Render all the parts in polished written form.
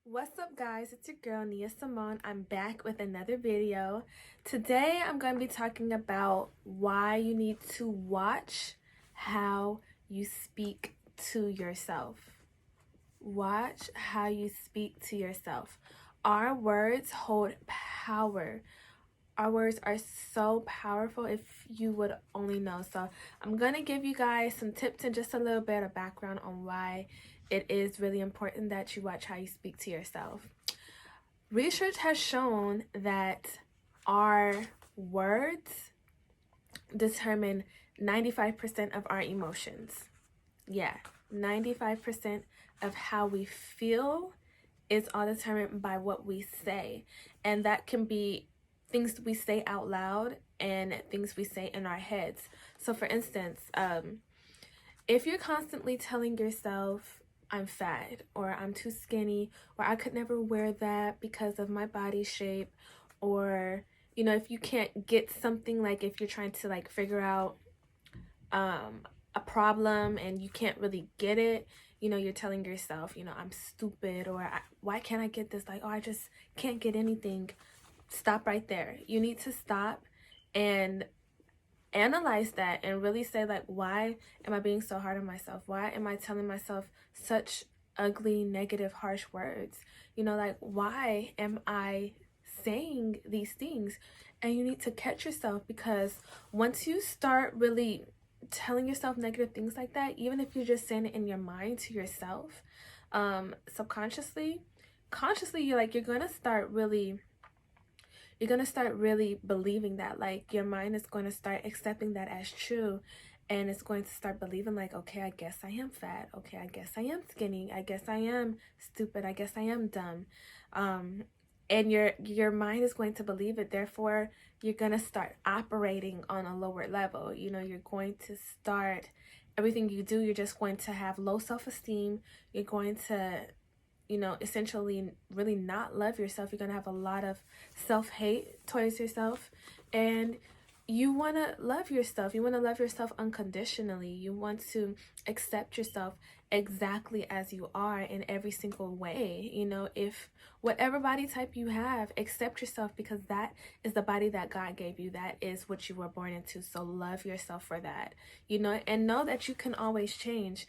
What's up, guys? It's your girl Nia Simone. I'm back with another video. Today I'm going to be talking about why you need to watch how you speak to yourself. Watch how you speak to yourself. Our words hold power. Our words are so powerful if you would only know. So I'm going to give you guys some tips and just a little bit of background on why it is really important that you watch how you speak to yourself. Research has shown that our words determine 95% of our emotions. Yeah, 95% of how we feel is all determined by what we say. And that can be things we say out loud and things we say in our heads. So for instance, if you're constantly telling yourself, I'm fat, or I'm too skinny, or I could never wear that because of my body shape, or, you know, if you can't get something, like if you're trying to like figure out a problem and you can't really get it, you know, you're telling yourself, you know, I'm stupid, or why can't I get this? Like, oh, I just can't get anything. Stop right there. You need to stop and analyze that and really say, like, why am I being so hard on myself? Why am I telling myself such ugly, negative, harsh words? You know, like, why am I saying these things? And you need to catch yourself, because once you start really telling yourself negative things like that, even if you're just saying it in your mind to yourself, subconsciously, consciously, you're gonna start really believing that. Like, your mind is going to start accepting that as true, and it's going to start believing, like, okay, I guess I am fat, okay, I guess I am skinny, I guess I am stupid, I guess I am dumb. And your mind is going to believe it. Therefore, you're going to start operating on a lower level. You know, you're going to start, everything you do, you're just going to have low self-esteem. You're going to, you know, essentially really not love yourself. You're going to have a lot of self-hate towards yourself. And you want to love yourself. You want to love yourself unconditionally. You want to accept yourself exactly as you are in every single way. You know, if whatever body type you have, accept yourself, because that is the body that God gave you. That is what you were born into. So love yourself for that, you know, and know that you can always change.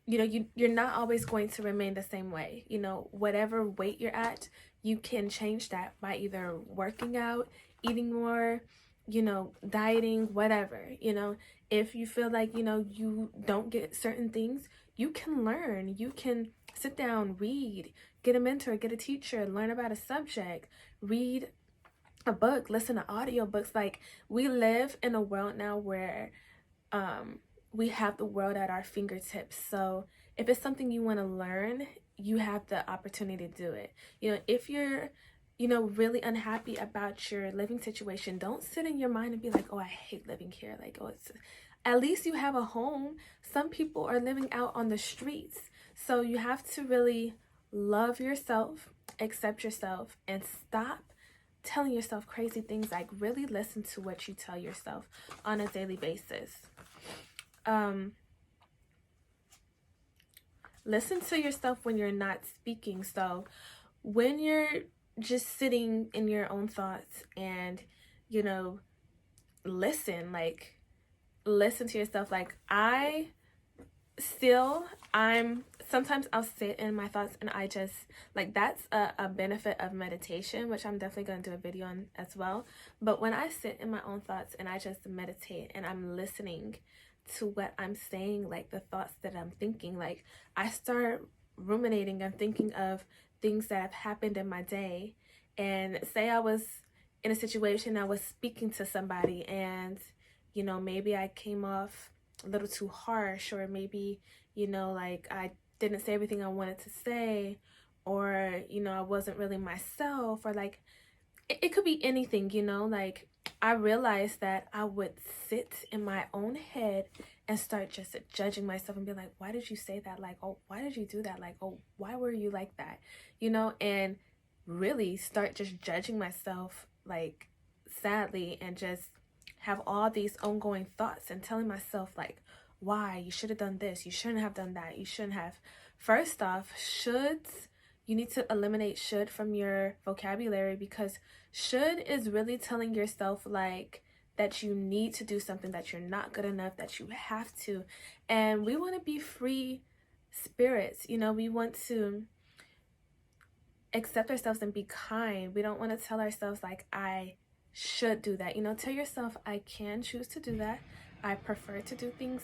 You know, you're not always going to remain the same way. You know, whatever weight you're at, you can change that by either working out, eating more, you know, dieting, whatever. You know, if you feel like, you know, you don't get certain things, you can learn. You can sit down, read, get a mentor, get a teacher, learn about a subject, read a book, listen to audiobooks. Like, we live in a world now where we have the world at our fingertips. So if it's something you want to learn, you have the opportunity to do it. You know, if you're, you know, really unhappy about your living situation, don't sit in your mind and be like, oh, I hate living here. Like, oh, it's, at least you have a home. Some people are living out on the streets. So you have to really love yourself, accept yourself, and stop telling yourself crazy things. Like, really listen to what you tell yourself on a daily basis. Listen to yourself when you're not speaking. So when you're just sitting in your own thoughts and, you know, listen to yourself. Like, sometimes I'll sit in my thoughts and I just, like, that's a benefit of meditation, which I'm definitely going to do a video on as well. But when I sit in my own thoughts and I just meditate and I'm listening to what I'm saying, like the thoughts that I'm thinking, like, I start ruminating and thinking of things that have happened in my day. And say I was in a situation, I was speaking to somebody, and, you know, maybe I came off a little too harsh, or maybe, you know, like, I didn't say everything I wanted to say, or, you know, I wasn't really myself, or like, it could be anything, you know. Like, I realized that I would sit in my own head and start just judging myself and be like, why did you say that? Like, oh, why did you do that? Like, oh, why were you like that? You know, and really start just judging myself, like, sadly, and just have all these ongoing thoughts and telling myself, like, why you should have done this, you shouldn't have done that, you shouldn't have. First off, shoulds, You need to eliminate should from your vocabulary, because should is really telling yourself like that you need to do something, that you're not good enough, that you have to. And we want to be free spirits, you know, we want to accept ourselves and be kind. We don't want to tell ourselves like I should do that. You know, tell yourself I can choose to do that. I prefer to do things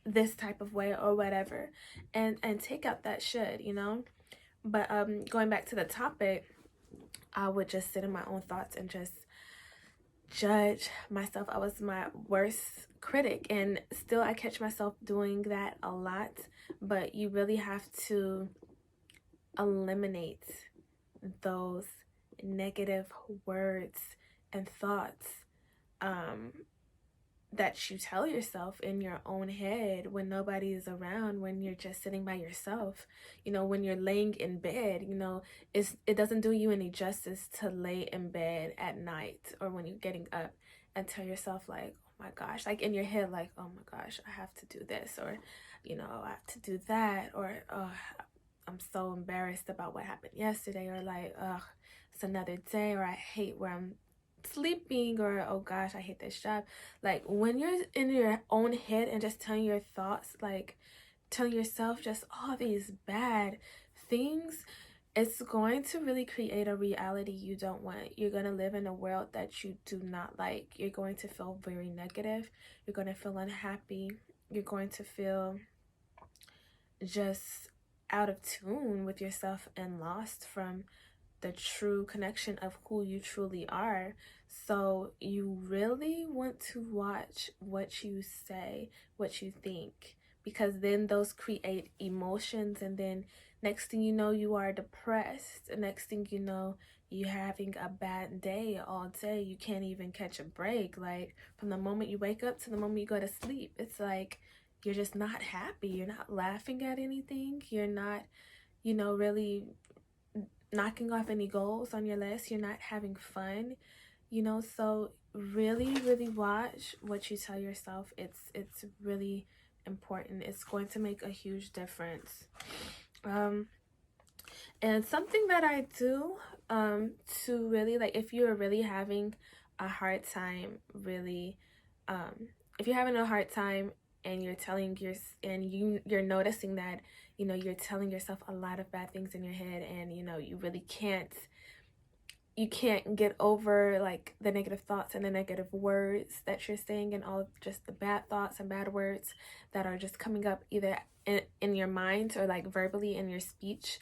this type of way or whatever, and take out that should, you know. But going back to the topic, I would just sit in my own thoughts and just judge myself. I was my worst critic, and still I catch myself doing that a lot. But you really have to eliminate those negative words and thoughts that you tell yourself in your own head when nobody is around, when you're just sitting by yourself. You know, when you're laying in bed, you know, it doesn't do you any justice to lay in bed at night or when you're getting up and tell yourself like, oh my gosh, like in your head, like, oh my gosh, I have to do this, or, you know, I have to do that, or, oh, I'm so embarrassed about what happened yesterday, or like, ugh, it's another day, or I hate where I'm sleeping, or oh gosh, I hate this job. Like when you're in your own head and just telling your thoughts, like telling yourself just all these bad things, it's going to really create a reality you don't want. You're going to live in a world that you do not like. You're going to feel very negative. You're going to feel unhappy. You're going to feel just out of tune with yourself and lost from the true connection of who you truly are. So you really want to watch what you say, what you think, because then those create emotions, and then next thing you know, you are depressed. The next thing you know, you're having a bad day all day. You can't even catch a break. Like from the moment you wake up to the moment you go to sleep, it's like you're just not happy. You're not laughing at anything. You're not, you know, really knocking off any goals on your list. You're not having fun, you know. So really watch what you tell yourself. It's really important. It's going to make a huge difference. And something that I do to really, like, if you're really having a hard time, really, if you're having a hard time and you're telling you're noticing that, you know, you're telling yourself a lot of bad things in your head, and you know you really can't get over like the negative thoughts and the negative words that you're saying, and all of just the bad thoughts and bad words that are just coming up either in your mind or like verbally in your speech.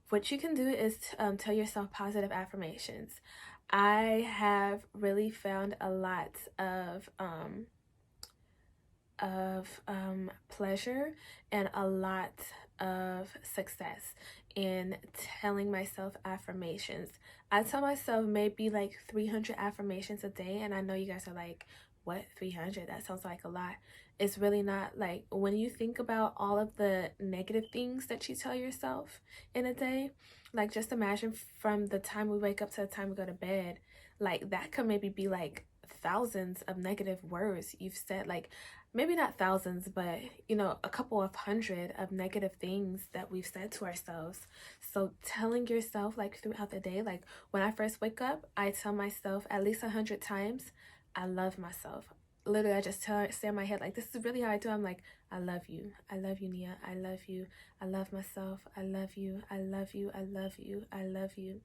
What you can do is tell yourself positive affirmations. I have really found a lot of pleasure and a lot of success in telling myself affirmations. I tell myself maybe like 300 affirmations a day, and I know you guys are like, what, 300? That sounds like a lot. It's really not. Like when you think about all of the negative things that you tell yourself in a day, like just imagine from the time we wake up to the time we go to bed, like that could maybe be like thousands of negative words you've said. Like maybe not thousands, but you know, a couple of hundred of negative things that we've said to ourselves. So telling yourself like throughout the day, like when I first wake up, I tell myself at least 100 times, I love myself. Literally, I just say in my head, like, this is really how I do. I'm like, I love you, Nia, I love you, I love myself, I love you, I love you, I love you, I love you.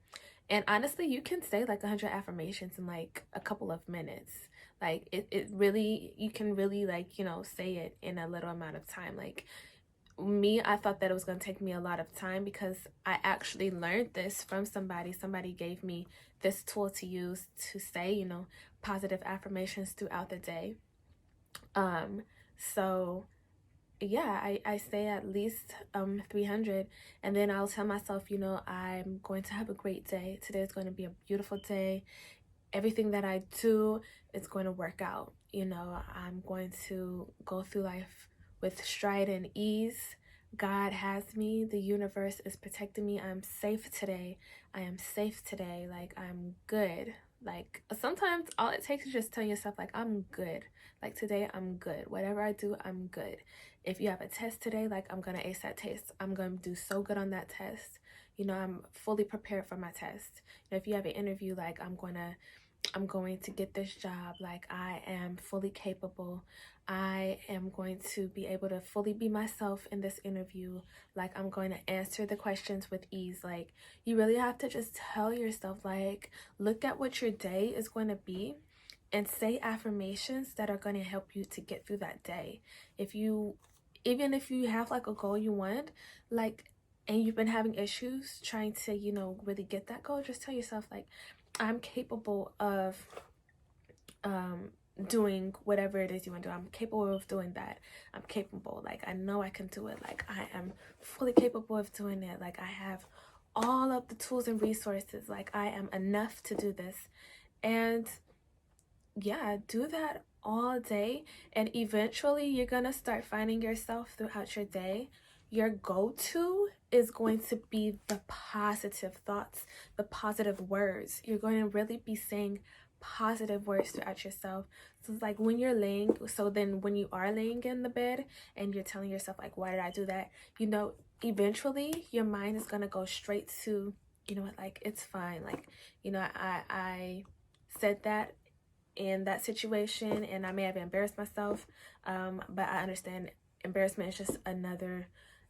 And honestly, you can say like 100 affirmations in like a couple of minutes. Like it really, you can really, like, you know, say it in a little amount of time. Like me, I thought that it was going to take me a lot of time, because I actually learned this from somebody gave me this tool to use to say, you know, positive affirmations throughout the day. So yeah, I say at least 300, and then I'll tell myself, you know, I'm going to have a great day. Today is going to be a beautiful day. Everything that I do is going to work out. You know, I'm going to go through life with stride and ease. God has me. The universe is protecting me. I'm safe today. I am safe today. Like, I'm good. Like, sometimes all it takes is just telling yourself, like, I'm good. Like, today, I'm good. Whatever I do, I'm good. If you have a test today, like, I'm going to ace that test. I'm going to do so good on that test. I'm fully prepared for my test. If you have an interview, like I'm going to get this job, like I am fully capable. I am going to be able to fully be myself in this interview. Like I'm going to answer the questions with ease. Like you really have to just tell yourself, like, look at what your day is going to be and say affirmations that are going to help you to get through that day. Even if you have like a goal you want, like, and you've been having issues trying to, really get that goal, just tell yourself, like, I'm capable of doing whatever it is you want to do. I'm capable of doing that. I'm capable. Like, I know I can do it. Like, I am fully capable of doing it. Like, I have all of the tools and resources. Like, I am enough to do this. And yeah, do that all day. And eventually, you're going to start finding yourself throughout your day. Your go-to is going to be the positive thoughts, the positive words. You're going to really be saying positive words throughout yourself. So it's like when you're when you are laying in the bed and you're telling yourself, like, why did I do that? Eventually your mind is going to go straight to, what, like, it's fine. Like, I said that in that situation and I may have embarrassed myself, but I understand embarrassment is just another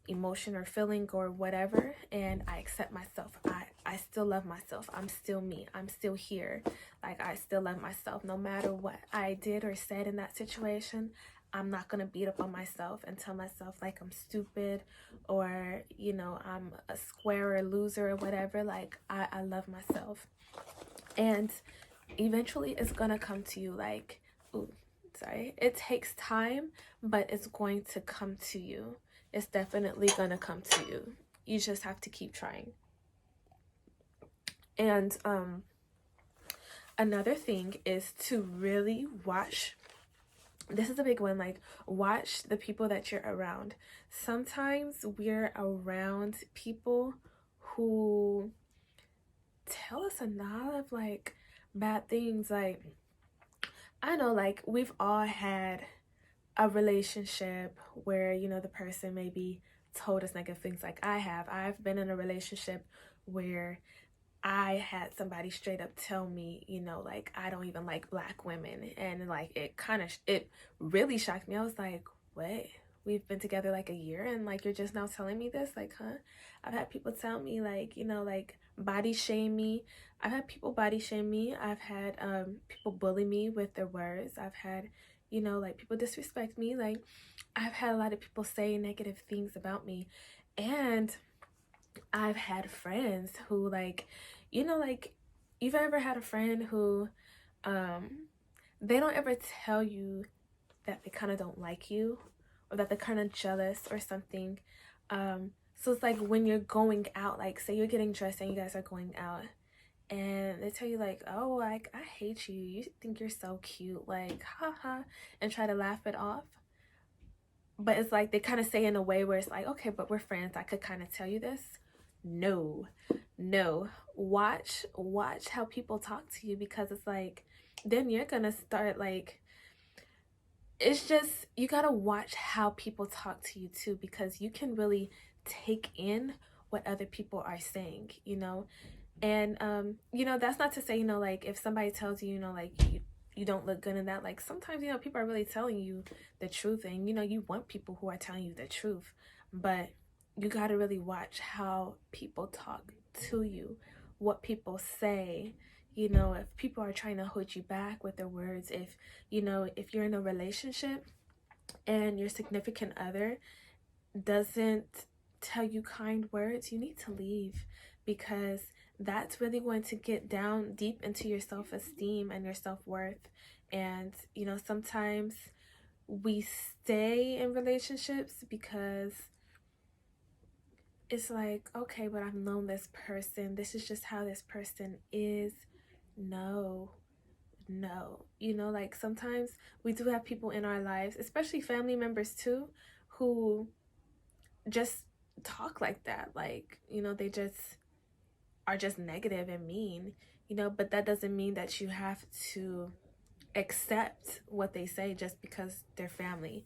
emotion or feeling or whatever, and I accept myself. I still love myself. I'm still me. I'm still here. Like, I still love myself no matter what I did or said in that situation. I'm not gonna beat up on myself and tell myself like I'm stupid or I'm a square or loser or whatever. Like, I love myself, and eventually it's gonna come to you. Like, it takes time, but it's going to come to you. It's definitely gonna come to you. You just have to keep trying. And another thing is to really watch. This is a big one. Like, watch the people that you're around. Sometimes we're around people who tell us a lot of like bad things. Like, I know, like, we've all had a relationship where the person maybe told us negative things. Like, I've been in a relationship where I had somebody straight up tell me, like, I don't even like black women, and like it really shocked me. I was like, what? We've been together like a year and like you're just now telling me this? Like, huh? I've had people tell me, like, like, body shame me. I've had people body shame me. I've had people bully me with their words. I've had like, people disrespect me. Like, I've had a lot of people say negative things about me, and I've had friends who, like, like, you've ever had a friend who they don't ever tell you that they kind of don't like you or that they're kind of jealous or something. So it's like when you're going out, like, say you're getting dressed and you guys are going out, and they tell you, like, oh, like, I hate you. You think you're so cute. Like, haha, and try to laugh it off. But it's like they kind of say in a way where it's like, okay, but we're friends. I could kind of tell you this. No. Watch how people talk to you, because it's like, then you're gonna start, like, it's just, you gotta watch how people talk to you too, because you can really take in what other people are saying, and that's not to say, like, if somebody tells you, like, you don't look good in that, like, sometimes people are really telling you the truth, and you want people who are telling you the truth, but you got to really watch how people talk to you, what people say. If people are trying to hold you back with their words, if you're in a relationship and your significant other doesn't tell you kind words, you need to leave, because that's really going to get down deep into your self-esteem and your self-worth. And sometimes we stay in relationships because it's like, okay, but I've known this person, this is just how this person is. No, like, sometimes we do have people in our lives, especially family members too, who just talk like that. Like, they just are just negative and mean, but that doesn't mean that you have to accept what they say just because they're family.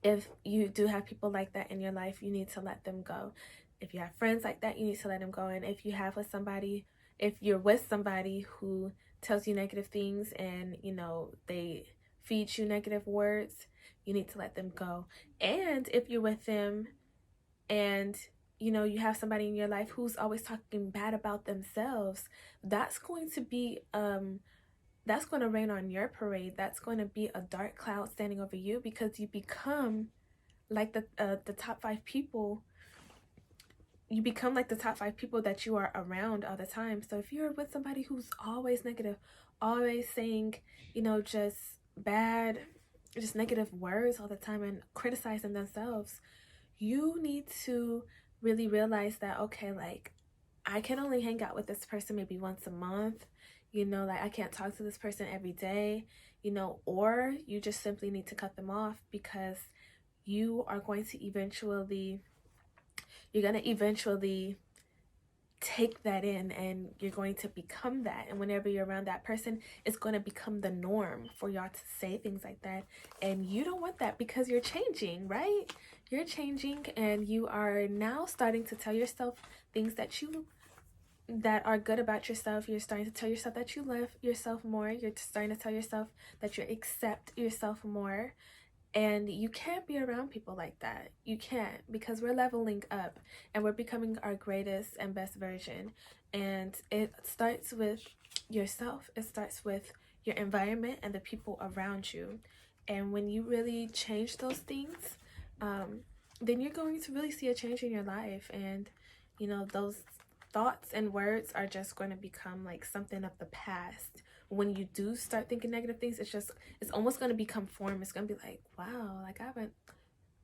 If you do have people like that in your life, you need to let them go. If you have friends like that, you need to let them go. And if you're with somebody who tells you negative things and, they feed you negative words, you need to let them go. And if you're with them and, you have somebody in your life who's always talking bad about themselves, that's going to rain on your parade. That's going to be a dark cloud standing over you, because you become like the top 5 people. You become like the top 5 people that you are around all the time. So if you're with somebody who's always negative, always saying, just bad, just negative words all the time and criticizing themselves, you need to really realize that, okay, like, I can only hang out with this person maybe once a month, like I can't talk to this person every day, or you just simply need to cut them off, because you're going to eventually take that in, and you're going to become that. And whenever you're around that person, it's going to become the norm for y'all to say things like that. And you don't want that, because you're changing, right? You're changing, and you are now starting to tell yourself things that are good about yourself. You're starting to tell yourself that you love yourself more. You're starting to tell yourself that you accept yourself more. And you can't be around people like that. You can't, because we're leveling up and we're becoming our greatest and best version. And it starts with yourself. It starts with your environment and the people around you. And when you really change those things, then you're going to really see a change in your life. And, those thoughts and words are just going to become like something of the past. When you do start thinking negative things, it's almost going to become form. It's going to be like, wow, like I haven't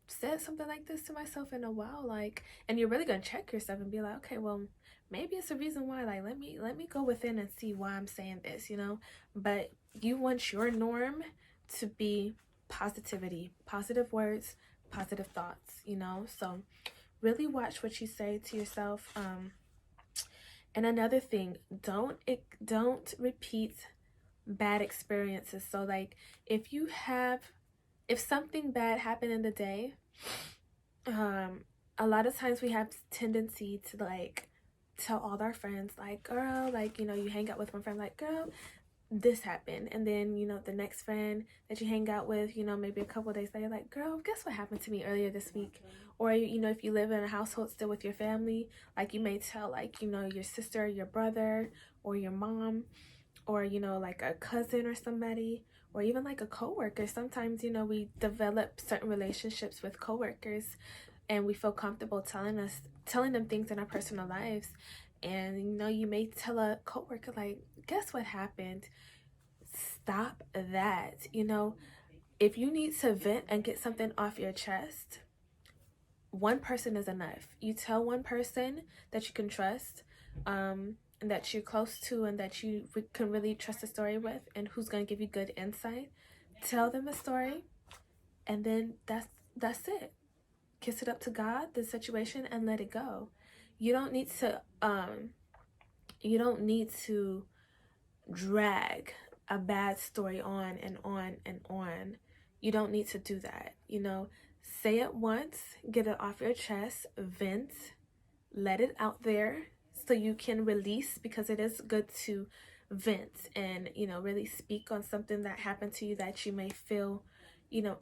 said something like this to myself in a while, like, and you're really going to check yourself and be like, okay, well, maybe it's a reason why, like, let me go within and see why I'm saying this, but you want your norm to be positivity, positive words, positive thoughts, so really watch what you say to yourself. And another thing, don't repeat bad experiences. So like, if something bad happened in the day, a lot of times we have tendency to like tell all our friends, like, girl, like, you hang out with one friend, like, girl, this happened. And then, the next friend that you hang out with, maybe a couple of days later, like, girl, guess what happened to me earlier this week? Or, if you live in a household still with your family, like, you may tell, like, your sister, your brother, or your mom, or, like a cousin or somebody, or even like a coworker. Sometimes, we develop certain relationships with coworkers, and we feel comfortable telling them things in our personal lives. And, you may tell a coworker, like, guess what happened? Stop that. If you need to vent and get something off your chest, one person is enough. You tell one person that you can trust, and that you're close to, and that you can really trust the story with, and who's going to give you good insight. Tell them the story, and then that's it. Kiss it up to God, the situation, and let it go. You don't need to drag a bad story on and on and on. You don't need to do that. Say it once, get it off your chest, vent, let it out there so you can release, because it is good to vent and, really speak on something that happened to you that you may feel,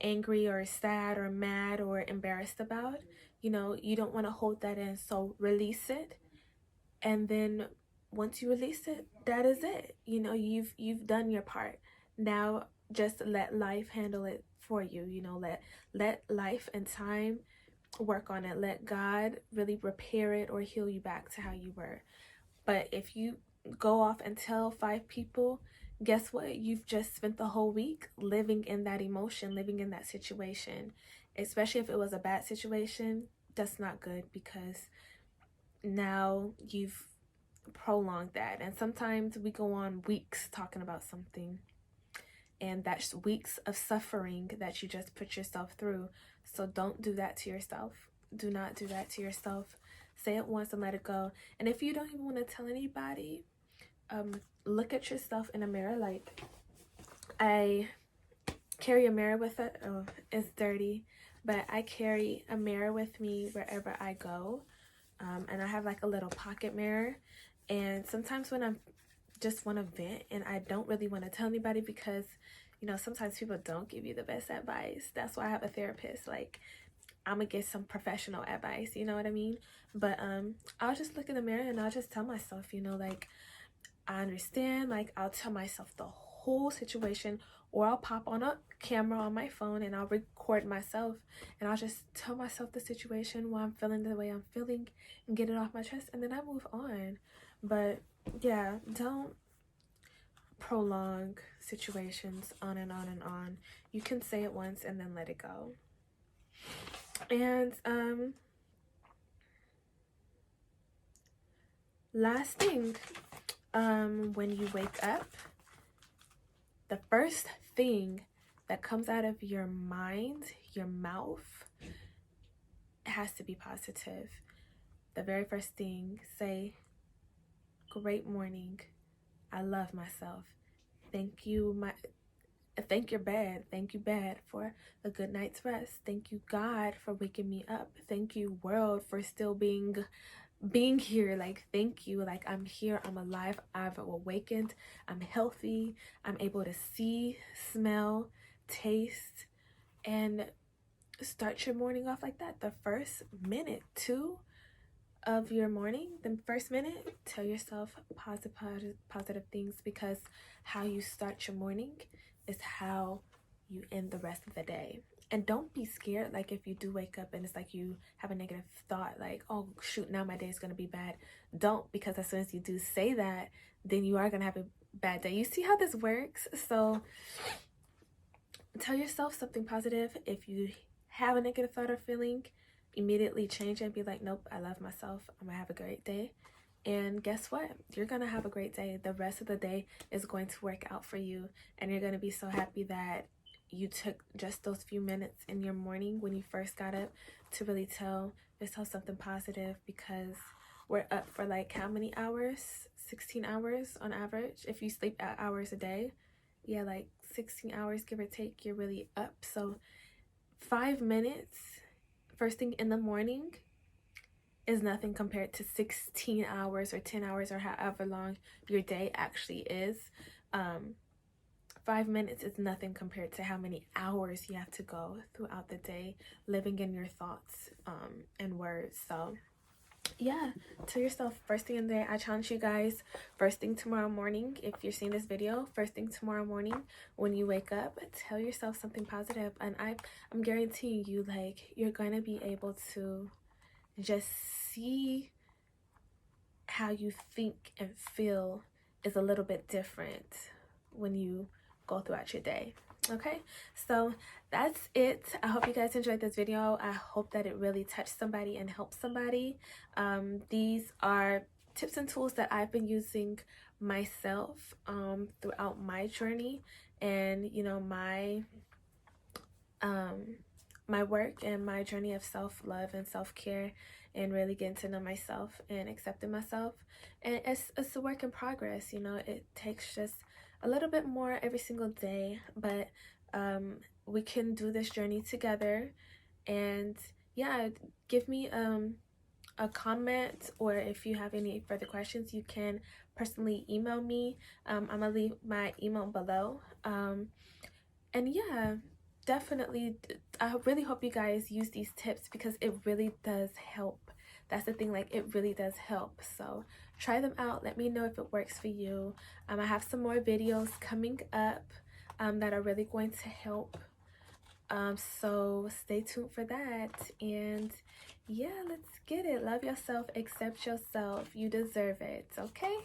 angry or sad or mad or embarrassed about. You don't want to hold that in, so release it. And then once you release it, that is it. You've done your part. Now just let life handle it for you. Let life and time work on it. Let God really repair it or heal you back to how you were. But if you go off and tell 5 people, guess what? You've just spent the whole week living in that emotion, living in that situation. Especially if it was a bad situation, that's not good, because now you've prolonged that. And sometimes we go on weeks talking about something, and that's weeks of suffering that you just put yourself through. So don't do that to yourself. Do not do that to yourself. Say it once and let it go. And if you don't even want to tell anybody, look at yourself in a mirror. Like, I carry a mirror with it. Oh, it's dirty, but I carry a mirror with me wherever I go. And I have like a little pocket mirror. And sometimes when I'm just want to vent and I don't really want to tell anybody, because you know sometimes people don't give you the best advice. That's why I have a therapist. Like, I'm gonna get some professional advice, you know what I mean? But I'll just look in the mirror and I'll just tell myself, you know, like, I understand. Like, I'll tell myself the whole situation, or I'll pop on a camera on my phone and I'll record myself and I'll just tell myself the situation, why I'm feeling the way I'm feeling, and get it off my chest, and then I move on. But yeah, don't prolong situations on and on and on. You can say it once and then let it go. And last thing, when you wake up, the first thing that comes out of your mind, your mouth, has to be positive. The very first thing, say, great morning. I love myself. Thank you, thank your bed. Thank you, bed, for a good night's rest. Thank you, God, for waking me up. Thank you, world, for still being here. Like, thank you. Like, I'm here, I'm alive, I've awakened, I'm healthy, I'm able to see, smell, taste, and start your morning off like that. The first minute too of your morning, the first minute, tell yourself positive things, because how you start your morning is how you end the rest of the day. And don't be scared, like, if you do wake up and it's like you have a negative thought, like, oh shoot, now my day is going to be bad. Don't, because as soon as you do say that, then you are going to have a bad day. You see how this works? So tell yourself something positive. If you have a negative thought or feeling, immediately change it and be like, nope, I love myself, I'm gonna have a great day. And guess what? You're gonna have a great day. The rest of the day is going to work out for you, and you're gonna be so happy that you took just those few minutes in your morning when you first got up to really tell yourself something positive, because we're up for like how many hours? 16 hours on average. If you sleep 8 hours a day, yeah, like 16 hours give or take, you're really up. So 5 minutes first thing in the morning is nothing compared to 16 hours or 10 hours or however long your day actually is. 5 minutes is nothing compared to how many hours you have to go throughout the day living in your thoughts and words. So yeah, tell yourself first thing in the day. I challenge you guys, first thing tomorrow morning, if you're seeing this video, first thing tomorrow morning when you wake up, tell yourself something positive. And I'm guaranteeing you, like, you're gonna be able to just see how you think and feel is a little bit different when you go throughout your day. Okay, so that's it. I hope you guys enjoyed this video. I hope that it really touched somebody and helped somebody. These are tips and tools that I've been using myself throughout my journey, and you know, my work and my journey of self-love and self-care, and really getting to know myself and accepting myself. And it's a work in progress, you know. It takes just a little bit more every single day, but we can do this journey together. And yeah, give me a comment, or if you have any further questions, you can personally email me. I'm gonna leave my email below. And yeah, definitely, I really hope you guys use these tips, because it really does help. That's the thing, like, it really does help. So try them out, let me know if it works for you. I have some more videos coming up that are really going to help, so stay tuned for that. And yeah, let's get it. Love yourself, accept yourself, you deserve it. Okay,